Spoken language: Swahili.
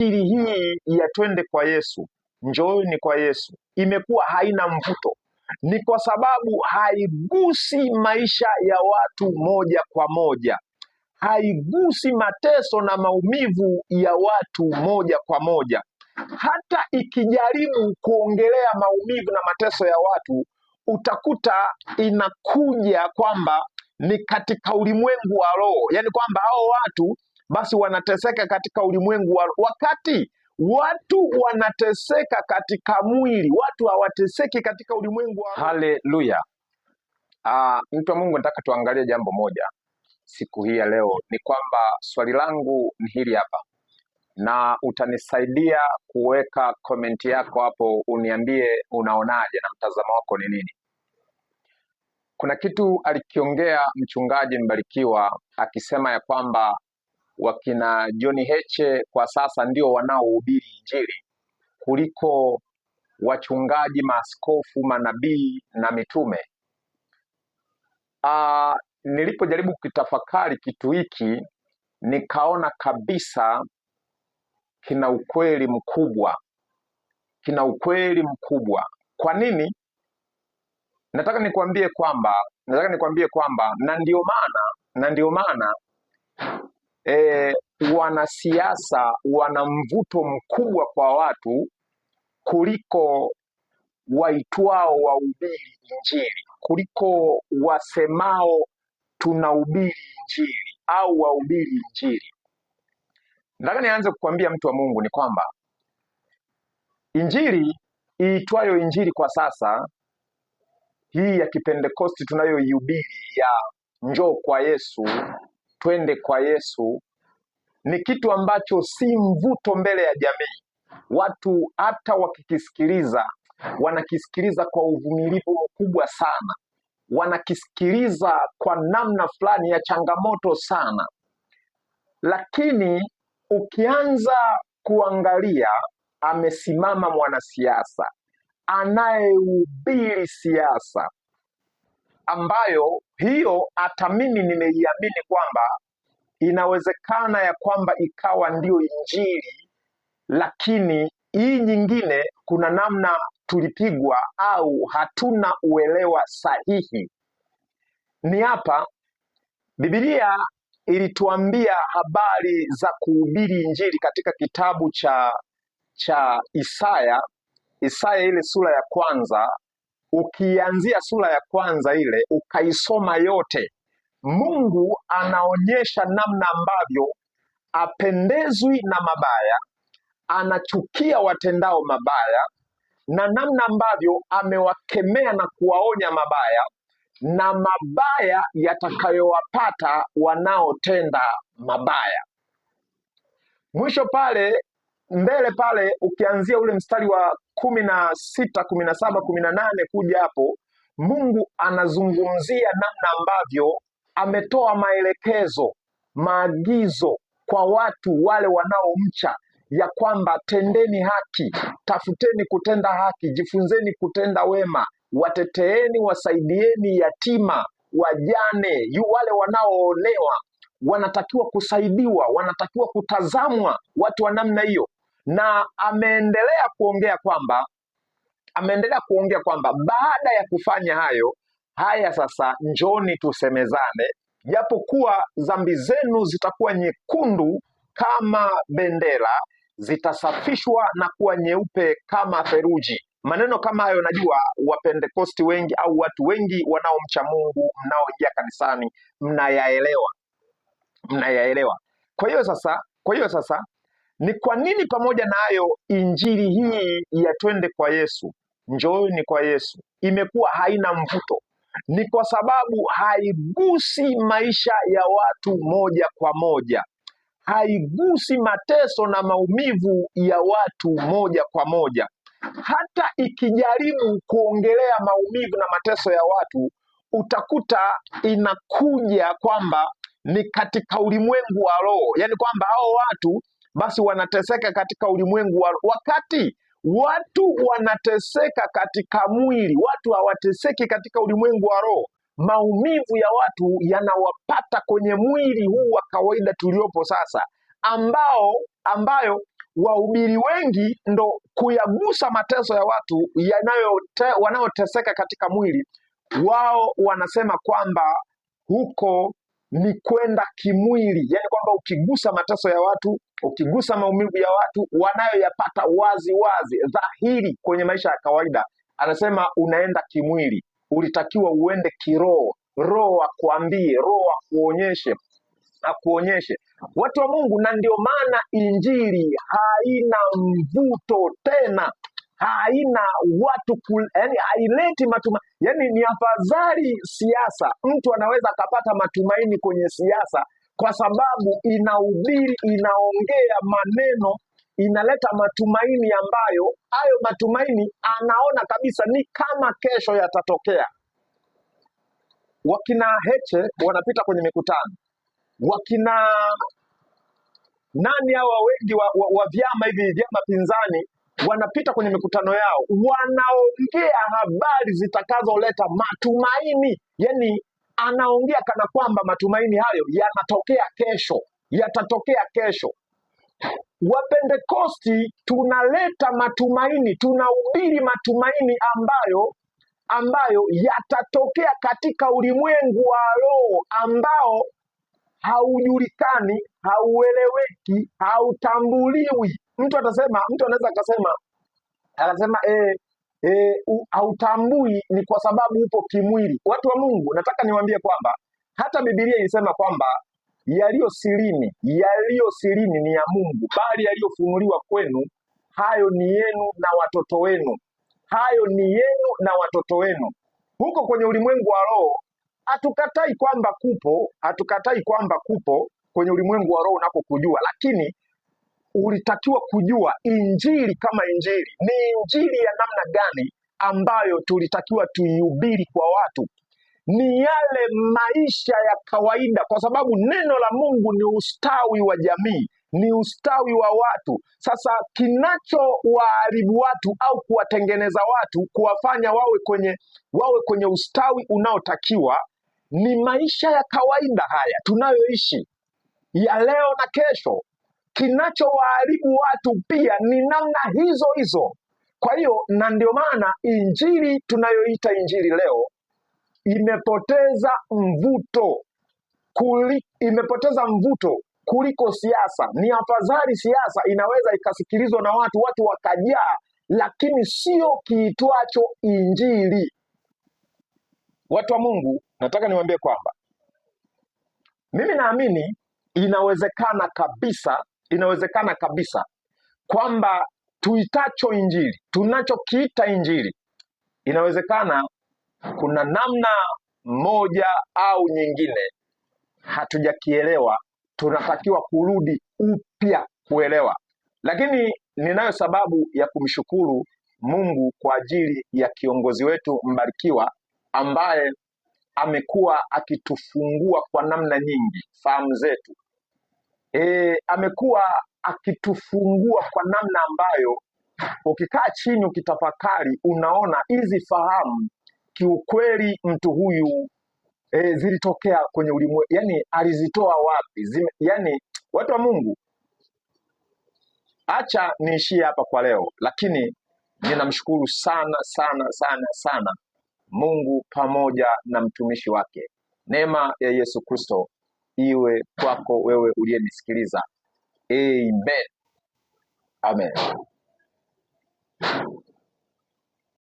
Injili hii ya twende kwa Yesu, njooni kwa Yesu, imekuwa haina mvuto, ni kwa sababu haigusi maisha ya watu moja kwa moja, haigusi mateso na maumivu ya watu moja kwa moja. Hata ikijaribu kuongelea maumivu na mateso ya watu, utakuta inakuja kwamba ni katika ulimwengu wa roho, yaani kwamba hao watu basi wanateseka katika ulimwengu wa roho, wakati watu wanateseka katika mwili, watu hawateseki katika ulimwengu wa roho. Haleluya! Mtu wa Mungu, nataka tuangalie jambo moja siku hii ya leo. Ni kwamba swali langu ni hili hapa, na utanisaidia kuweka komenti yako hapo, uniambie unaonaje na mtazamo wako ni nini. Kuna kitu alikiongea mchungaji Mbarikiwa akisema ya kwamba wakina John Heche kwa sasa ndio wanaohubiri Injili kuliko wachungaji, maaskofu, manabii na mitume. Nilipojaribu kutafakari kitu hiki, nikaona kabisa kina ukweli mkubwa, kina ukweli mkubwa. Kwa nini? Nataka nikwambie kwamba na ndio maana wanasiasa wana mvuto mkubwa kwa watu kuliko waitwao wahubiri Injili, kuliko wasemao tunahubiri Injili au wahubiri Injili. Nataka nianze kukwambia mtu wa Mungu ni kwamba Injili iitwayo Injili kwa sasa, hii ya Kipentekosti tunayoihubiri ya njoo kwa Yesu, twende kwa Yesu, ni kitu ambacho si mvuto mbele ya jamii. Watu hata wakikisikiliza, wanakisikiliza kwa uvumilivu mkubwa sana, wanakisikiliza kwa namna fulani ya changamoto sana. Lakini ukianza kuangalia, amesimama mwanasiasa anayehubiri siasa ambayo hiyo hata mimi nimeiamini kwamba inawezekana ya kwamba ikawa ndio Injili, lakini hii nyingine kuna namna tulipigwa au hatuna uelewa sahihi. Ni hapa Biblia ilituambia habari za kuhubiri Injili katika kitabu cha Isaya ile sura ya kwanza. Ukianzia sura ya kwanza ile ukaisoma yote, Mungu anaonyesha namna ambavyo apendezwi na mabaya, anachukia watendao mabaya, na namna ambavyo amewakemea na kuwaonya mabaya na mabaya yatakayowapata wanaotenda mabaya. Mwisho pale mbele pale ukianzia ule mstari wa 16, 17, 18 kuja hapo, Mungu anazungumzia namna ambavyo ametoa maelekezo, maagizo kwa watu wale wanaomcha, ya kwamba tendeni haki, tafuteni kutenda haki, jifunzeni kutenda wema, wateteeni, wasaidieni yatima, wajane, wale wanaoonewa wanatakiwa kusaidiwa, wanatakiwa kutazamwa, watu wa namna hiyo. Na ameendelea kuongea kwamba baada ya kufanya hayo, haya sasa njoni tusemezane, japokuwa dhambi zenu zitakuwa nyekundu kama bendera, zitasafishwa na kuwa nyeupe kama theluji. Maneno kama hayo najua Wapentekosti wengi au watu wengi wanaomcha Mungu mnaoingia kanisani mnayaelewa. Kwa hiyo sasa ni kwa nini pamoja na hayo Injili hii ya twende kwa Yesu, njooni kwa Yesu, imekuwa haina mvuto? Ni kwa sababu haigusi maisha ya watu moja kwa moja, haigusi mateso na maumivu ya watu moja kwa moja. Hata ikijaribu kuongelea maumivu na mateso ya watu, utakuta inakuja kwamba ni katika ulimwengu wa roho, yaani kwamba hao watu basi wanateseka katika ulimwengu wa roho, wakati watu wanateseka katika mwili, watu hawateseki katika ulimwengu wa roho. Maumivu ya watu yanawapata kwenye mwili huu wa kawaida tuliopo sasa, ambayo wahubiri wengi ndo kuyagusa mateso ya watu wanaoteseka katika mwili, wao wanasema kwamba huko ni kwenda kimwili, yaani kwamba ukigusa mateso ya watu, ukigusa maumivu ya watu wanayoyapata wazi wazi dhahiri kwenye maisha ya kawaida, anasema unaenda kimwili. Ulitakiwa uende kiroho, roho akwambie, roho akuonyeshe. Watu wa Mungu, na ndio maana injili haina mvuto tena, haina watu yani haileti matumaini. Yani ni afadhali siasa, mtu anaweza akapata matumaini kwenye siasa kwa sababu inahubiri, inaongea maneno, inaleta matumaini ambayo hayo matumaini anaona kabisa ni kama kesho yatatokea. Wakina Heche wanapita kwenye mikutano, wakina nani hawa wengi wa vyama hivi, vyama pinzani, wanapita kwenye mikutano yao, wanaongea habari zitakazoleta matumaini. Yani anaongea kana kwamba matumaini hayo yatatokea kesho. Wapentekosti tunaleta matumaini, tunahubiri matumaini ambayo yatatokea katika ulimwengu wa roho ambao haujulikani, haueleweki, hautambuliwi. Mtu anaweza akasema hautambui, ni kwa sababu upo kimwili. Watu wa Mungu, nataka niwaambie kwamba hata Biblia ilisema kwamba yaliyo sirini ni ya Mungu, bali yaliyofunuliwa kwenu, hayo ni yenu na watoto wenu. Hayo ni yenu na watoto wenu. Huko kwenye ulimwengu wa roho hatukatai kwamba kupo kwenye ulimwengu wa roho unapokujua, lakini ulitakiwa kujua injili kama injili ni injili ya namna gani ambayo tulitakiwa tuihubiri kwa watu. Ni yale maisha ya kawaida, kwa sababu neno la Mungu ni ustawi wa jamii, ni ustawi wa watu. Sasa kinachowaharibu watu au kuwatengeneza watu, kuwafanya wawe kwenye ustawi unaotakiwa, ni maisha ya kawaida haya tunayoishi ya leo na kesho. Kinachowaharibu watu pia ni namna hizo hizo. Kwa hiyo, na ndio maana injili tunayoita injili leo imepoteza mvuto kuliko siasa. Ni afadhali siasa inaweza ikasikilizwa na watu wakajaa, lakini sio kiitwacho injili. Watu wa Mungu, nataka niwaambie kwamba mimi naamini inawezekana kabisa kwamba tuitacho injili, tunachokiita injili, inawezekana kuna namna moja au nyingine hatujakielewa, tunatakiwa kurudi upya kuelewa. Lakini ninayo sababu ya kumshukuru Mungu kwa ajili ya kiongozi wetu mbarikiwa ambaye amekuwa akitufungua kwa namna nyingi fahamu zetu. Amekuwa akitufungua kwa namna ambayo ukikaa chini ukitafakari, unaona hizi fahamu kiukweli mtu huyu zilitokea kwenye ulimwengu, yani alizitoa wapi? Yani watu wa Mungu, acha niishie hapa kwa leo, lakini ninamshukuru sana sana sana sana Mungu pamoja na mtumishi wake. Neema ya Yesu Kristo iwe kwako wewe uliyenisikiliza. Amen. Amen.